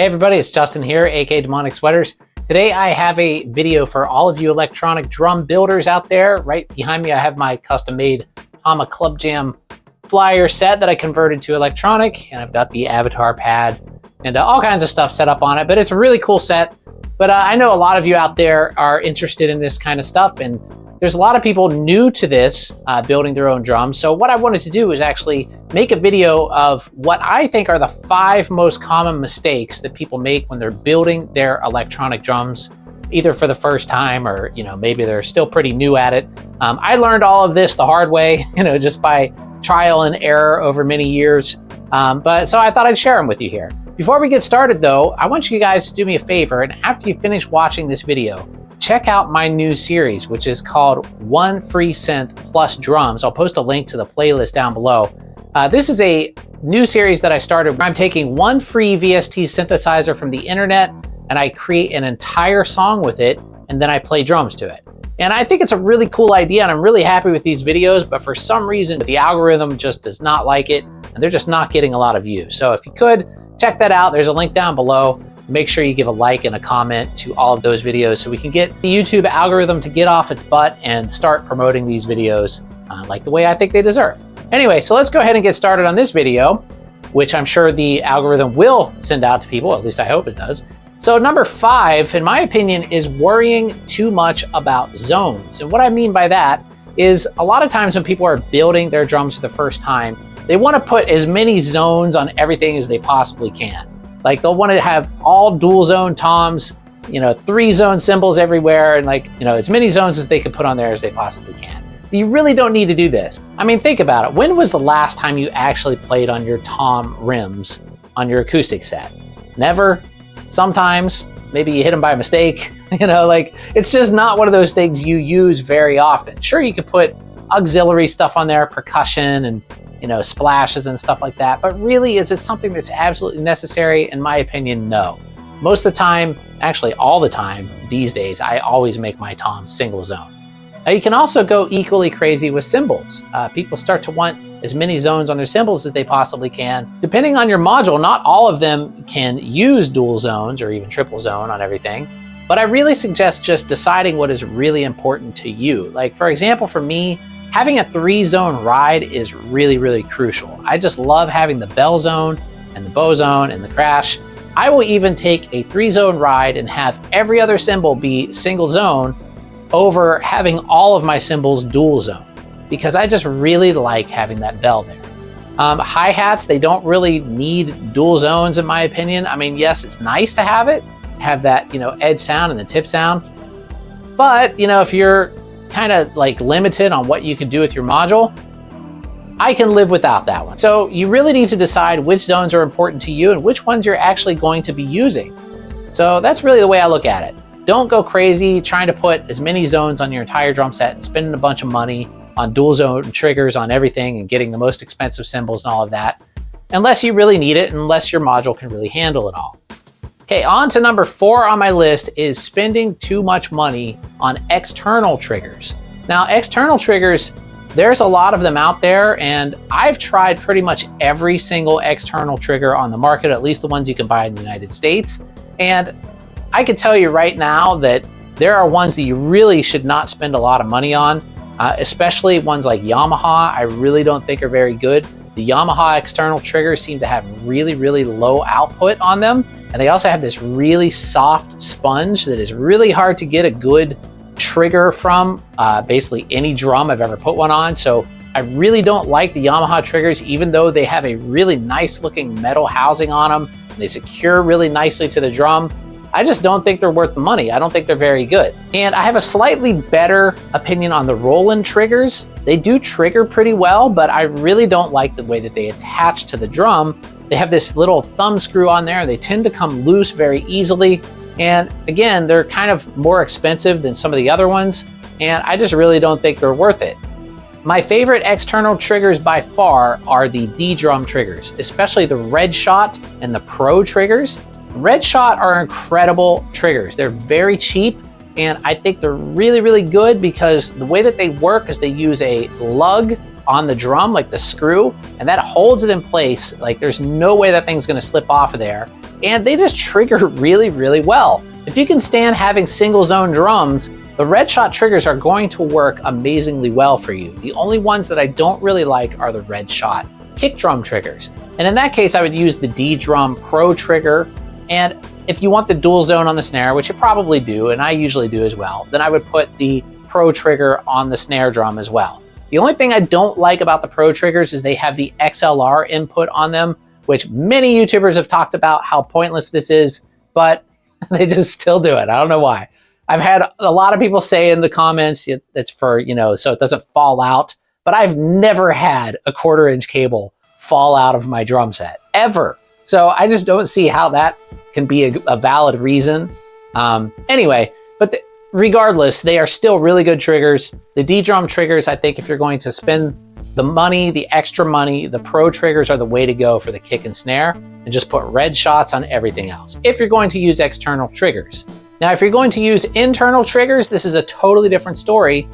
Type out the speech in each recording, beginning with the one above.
Hey everybody, it's Justin here, aka Demonic Sweaters. Today I have a video for all of you electronic drum builders out there. Right behind me I have my custom-made Tama Club Jam flyer set that I converted to electronic, and I've got the avatar pad and all kinds of stuff set up on it, but it's a really cool set. But I know a lot of you out there are interested in this kind of stuff, and there's a lot of people new to this, building their own drums. So what I wanted to do is actually make a video of what I think are the 5 most common mistakes that people make when they're building their electronic drums, either for the first time or, maybe they're still pretty new at it. I learned all of this the hard way, just by trial and error over many years. So I thought I'd share them with you here. Before we get started though, I want you guys to do me a favor, and after you finish watching this video, check out my new series, which is called One Free Synth Plus Drums. I'll post a link to the playlist down below. This is a new series that I started where I'm taking one free VST synthesizer from the internet and I create an entire song with it, and then I play drums to it. And I think it's a really cool idea, and I'm really happy with these videos, but for some reason the algorithm just does not like it, and they're just not getting a lot of views. So if you could, check that out. There's a link down below. Make sure you give a like and a comment to all of those videos so we can get the YouTube algorithm to get off its butt and start promoting these videos like the way I think they deserve. Anyway, so let's go ahead and get started on this video, which I'm sure the algorithm will send out to people, at least I hope it does. So number 5, in my opinion, is worrying too much about zones. And what I mean by that is a lot of times when people are building their drums for the first time, they want to put as many zones on everything as they possibly can. Like they'll want to have all dual zone toms, 3 zone cymbals everywhere, and as many zones as they can put on there as they possibly can. You really don't need to do this. I mean, think about it. When was the last time you actually played on your tom rims on your acoustic set? Never. Sometimes. Maybe you hit them by mistake. It's just not one of those things you use very often. Sure, you could put auxiliary stuff on there, percussion and splashes and stuff like that. But really, is it something that's absolutely necessary? In my opinion, no. Most of the time, actually all the time these days, I always make my toms single zone. Now you can also go equally crazy with cymbals. People start to want as many zones on their cymbals as they possibly can. Depending on your module, not all of them can use dual zones or even triple zone on everything. But I really suggest just deciding what is really important to you. Like for example, for me, having a 3-zone ride is really, really crucial. I just love having the bell zone and the bow zone and the crash. I will even take a 3-zone ride and have every other cymbal be single zone over having all of my cymbals dual zone, because I just really like having that bell there. Hi-hats, they don't really need dual zones in my opinion. I mean, yes, it's nice to have it, have that, edge sound and the tip sound. But, if you're kind of limited on what you can do with your module, I can live without that one. So you really need to decide which zones are important to you and which ones you're actually going to be using. So that's really the way I look at it. Don't go crazy trying to put as many zones on your entire drum set and spending a bunch of money on dual zone triggers on everything and getting the most expensive cymbals and all of that, unless you really need it, unless your module can really handle it all. Okay, on to number 4 on my list is spending too much money on external triggers. Now, external triggers, there's a lot of them out there, and I've tried pretty much every single external trigger on the market, at least the ones you can buy in the United States. And I can tell you right now that there are ones that you really should not spend a lot of money on, especially ones like Yamaha. I really don't think are very good. The Yamaha external triggers seem to have really, really low output on them. And they also have this really soft sponge that is really hard to get a good trigger from, basically any drum I've ever put one on. So I really don't like the Yamaha triggers, even though they have a really nice looking metal housing on them. They secure really nicely to the drum. I just don't think they're worth the money. I don't think they're very good. And I have a slightly better opinion on the Roland triggers. They do trigger pretty well, but I really don't like the way that they attach to the drum. They have this little thumb screw on there. They tend to come loose very easily. And again, they're kind of more expensive than some of the other ones. And I just really don't think they're worth it. My favorite external triggers by far are the D-drum triggers, especially the Red Shot and the Pro triggers. Red Shot are incredible triggers. They're very cheap, and I think they're really, really good because the way that they work is they use a lug on the drum, like the screw, and that holds it in place. Like there's no way that thing's gonna slip off of there. And they just trigger really, really well. If you can stand having single zone drums, the Red Shot triggers are going to work amazingly well for you. The only ones that I don't really like are the Red Shot kick drum triggers. And in that case, I would use the ddrum Pro trigger. And if you want the dual zone on the snare, which you probably do, and I usually do as well, then I would put the Pro trigger on the snare drum as well. The only thing I don't like about the Pro triggers is they have the XLR input on them, which many YouTubers have talked about how pointless this is, but they just still do it. I don't know why. I've had a lot of people say in the comments it's for, so it doesn't fall out, but I've never had a 1/4-inch cable fall out of my drum set, ever. So I just don't see how that can be a valid reason. Anyway, but regardless, they are still really good triggers. The ddrum triggers, I think if you're going to spend the money, the extra money, the Pro triggers are the way to go for the kick and snare, and just put Red Shots on everything else, if you're going to use external triggers. Now, if you're going to use internal triggers, this is a totally different story.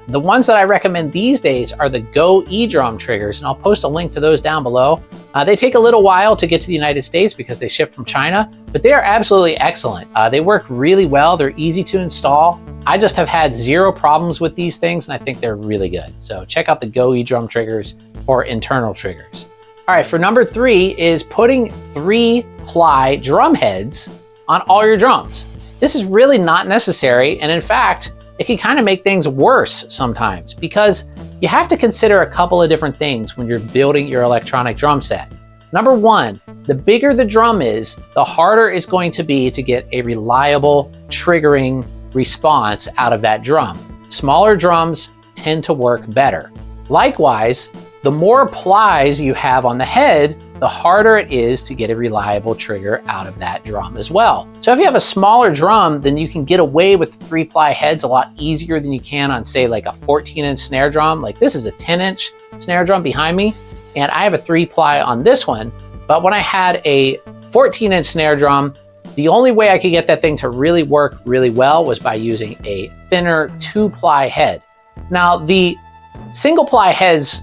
The ones that I recommend these days are the Go eDrum triggers, and I'll post a link to those down below. They take a little while to get to the United States because they ship from China, but they are absolutely excellent. They work really well. They're easy to install. I just have had zero problems with these things, and I think they're really good. So check out the Go eDrum triggers for internal triggers. All right, for number 3 is putting 3-ply drum heads on all your drums. This is really not necessary, and in fact, it can kind of make things worse sometimes because you have to consider a couple of different things when you're building your electronic drum set. Number 1, the bigger the drum is, the harder it's going to be to get a reliable triggering response out of that drum. Smaller drums tend to work better. Likewise, the more plies you have on the head, the harder it is to get a reliable trigger out of that drum as well. So if you have a smaller drum, then you can get away with 3-ply heads a lot easier than you can on, say, like a 14-inch snare drum. Like this is a 10-inch snare drum behind me, and I have a 3-ply on this one. But when I had a 14-inch snare drum, the only way I could get that thing to really work really well was by using a thinner 2-ply head. Now, the single-ply heads,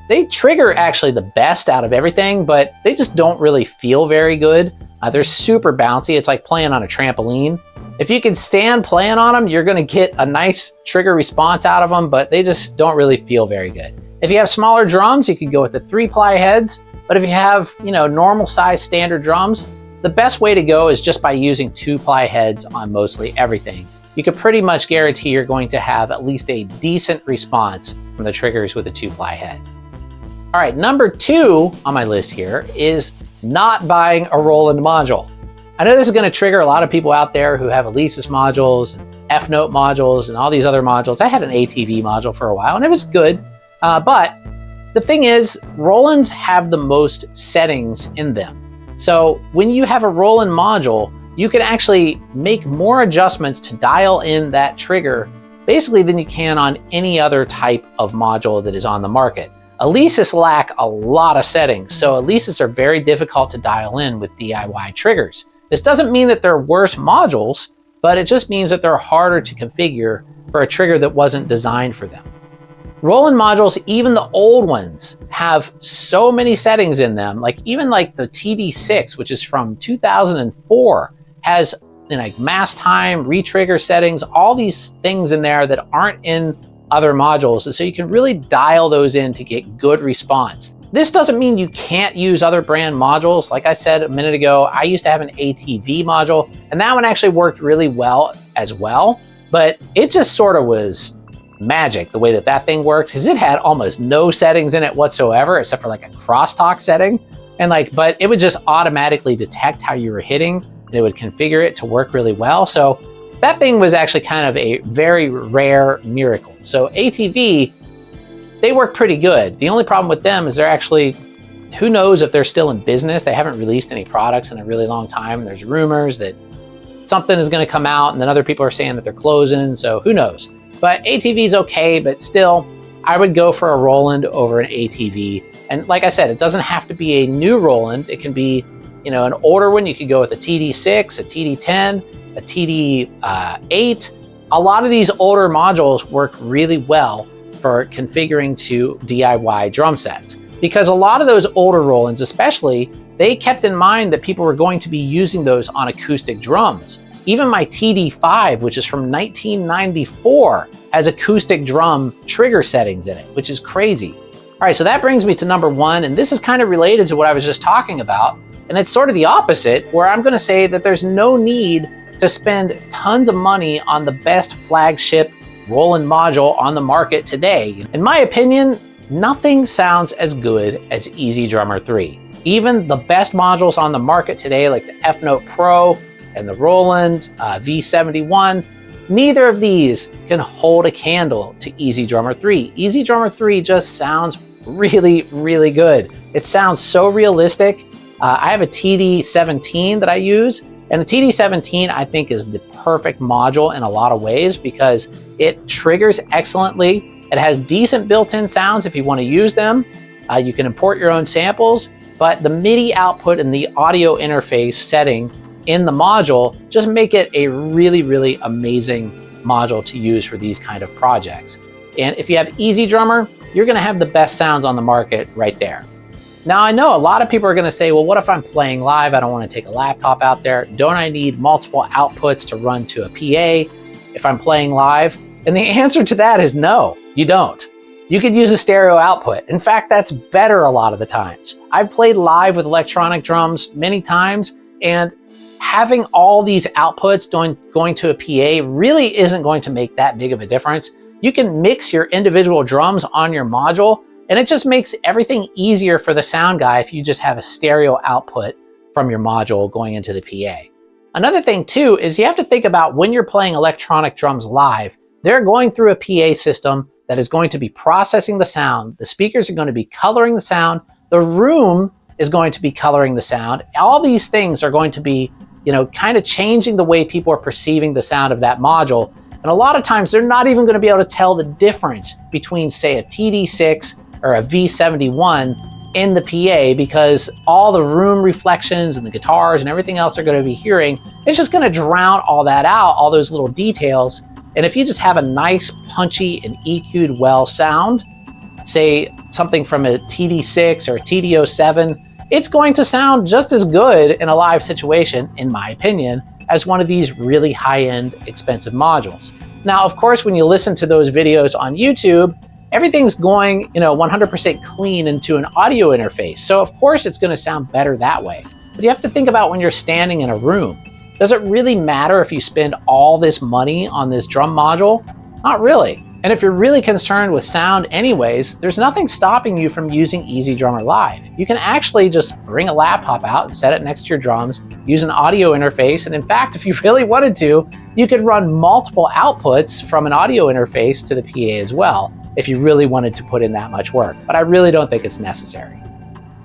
they trigger actually the best out of everything, but they just don't really feel very good. They're super bouncy. It's like playing on a trampoline. If you can stand playing on them, you're going to get a nice trigger response out of them, but they just don't really feel very good. If you have smaller drums, you could go with the 3-ply heads, but if you have, normal size standard drums, the best way to go is just by using 2-ply heads on mostly everything. You can pretty much guarantee you're going to have at least a decent response from the triggers with a 2-ply head. All right, number 2 on my list here is not buying a Roland module. I know this is going to trigger a lot of people out there who have Alesis modules, F-Note modules, and all these other modules. I had an ATV module for a while, and it was good. But the thing is, Rolands have the most settings in them. So when you have a Roland module, you can actually make more adjustments to dial in that trigger basically than you can on any other type of module that is on the market. Alesis lack a lot of settings, so Alesis are very difficult to dial in with DIY triggers. This doesn't mean that they're worse modules, but it just means that they're harder to configure for a trigger that wasn't designed for them. Roland modules, even the old ones, have so many settings in them. Like even like the TD6, which is from 2004, has like mass time, retrigger settings, all these things in there that aren't in other modules. And so you can really dial those in to get good response. This doesn't mean you can't use other brand modules. Like I said a minute ago, I used to have an ATV module, and that one actually worked really well as well. But it just sort of was magic the way that that thing worked, because it had almost no settings in it whatsoever except for like a crosstalk setting, and but it would just automatically detect how you were hitting, and it would configure it to work really well. So that thing was actually kind of a very rare miracle. So ATV, they work pretty good. The only problem with them is they're actually, who knows if they're still in business. They haven't released any products in a really long time. There's rumors that something is going to come out, and then other people are saying that they're closing, so who knows. But ATV is okay, but still, I would go for a Roland over an ATV. And like I said, it doesn't have to be a new Roland. It can be, an older one. You could go with a TD6, a TD10, a TD8. A lot of these older modules work really well for configuring to DIY drum sets. Because a lot of those older Rolands especially, they kept in mind that people were going to be using those on acoustic drums. Even my TD5, which is from 1994, has acoustic drum trigger settings in it, which is crazy. All right, so that brings me to number one, and this is kind of related to what I was just talking about, and it's sort of the opposite, where I'm gonna say that there's no need to spend tons of money on the best flagship Roland module on the market today. In my opinion, nothing sounds as good as EZdrummer 3. Even the best modules on the market today, like the F-Note Pro and the Roland V71, neither of these can hold a candle to EZdrummer 3. EZdrummer 3 just sounds really, really good. It sounds so realistic. I have a TD17 that I use, and the TD17 I think is the perfect module in a lot of ways because it triggers excellently. It has decent built-in sounds if you want to use them. You can import your own samples, but the MIDI output and the audio interface setting in the module just make it a really, really amazing module to use for these kind of projects. And if you have EZdrummer, you're going to have the best sounds on the market right there. Now, I know a lot of people are going to say, well, what if I'm playing live? I don't want to take a laptop out there. Don't I need multiple outputs to run to a PA if I'm playing live? And the answer to that is no, you don't. You could use a stereo output. In fact, that's better a lot of the times. I've played live with electronic drums many times, and having all these outputs going to a PA really isn't going to make that big of a difference. You can mix your individual drums on your module, and it just makes everything easier for the sound guy if you just have a stereo output from your module going into the PA. Another thing too is you have to think about when you're playing electronic drums live, they're going through a PA system that is going to be processing the sound. The speakers are going to be coloring the sound. The room is going to be coloring the sound. All these things are going to be, kind of changing the way people are perceiving the sound of that module. And a lot of times they're not even going to be able to tell the difference between, say, a TD6 or a V71 in the PA because all the room reflections and the guitars and everything else they're going to be hearing, it's just going to drown all that out, all those little details. And if you just have a nice, punchy, and EQ'd well sound, say something from a TD6 or a TD07, it's going to sound just as good in a live situation, in my opinion, as one of these really high-end, expensive modules. Now, of course, when you listen to those videos on YouTube, everything's going, 100% clean into an audio interface. So of course it's going to sound better that way. But you have to think about when you're standing in a room. Does it really matter if you spend all this money on this drum module? Not really. And if you're really concerned with sound anyways, there's nothing stopping you from using EZdrummer Live. You can actually just bring a laptop out and set it next to your drums, use an audio interface, and in fact, if you really wanted to, you could run multiple outputs from an audio interface to the PA as well, if you really wanted to put in that much work. But I really don't think it's necessary.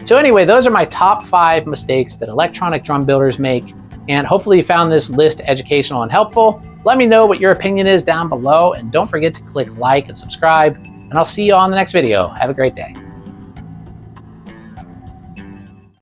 So anyway, those are my top 5 mistakes that electronic drum builders make. And hopefully you found this list educational and helpful. Let me know what your opinion is down below, and don't forget to click like and subscribe, and I'll see you on the next video. Have a great day.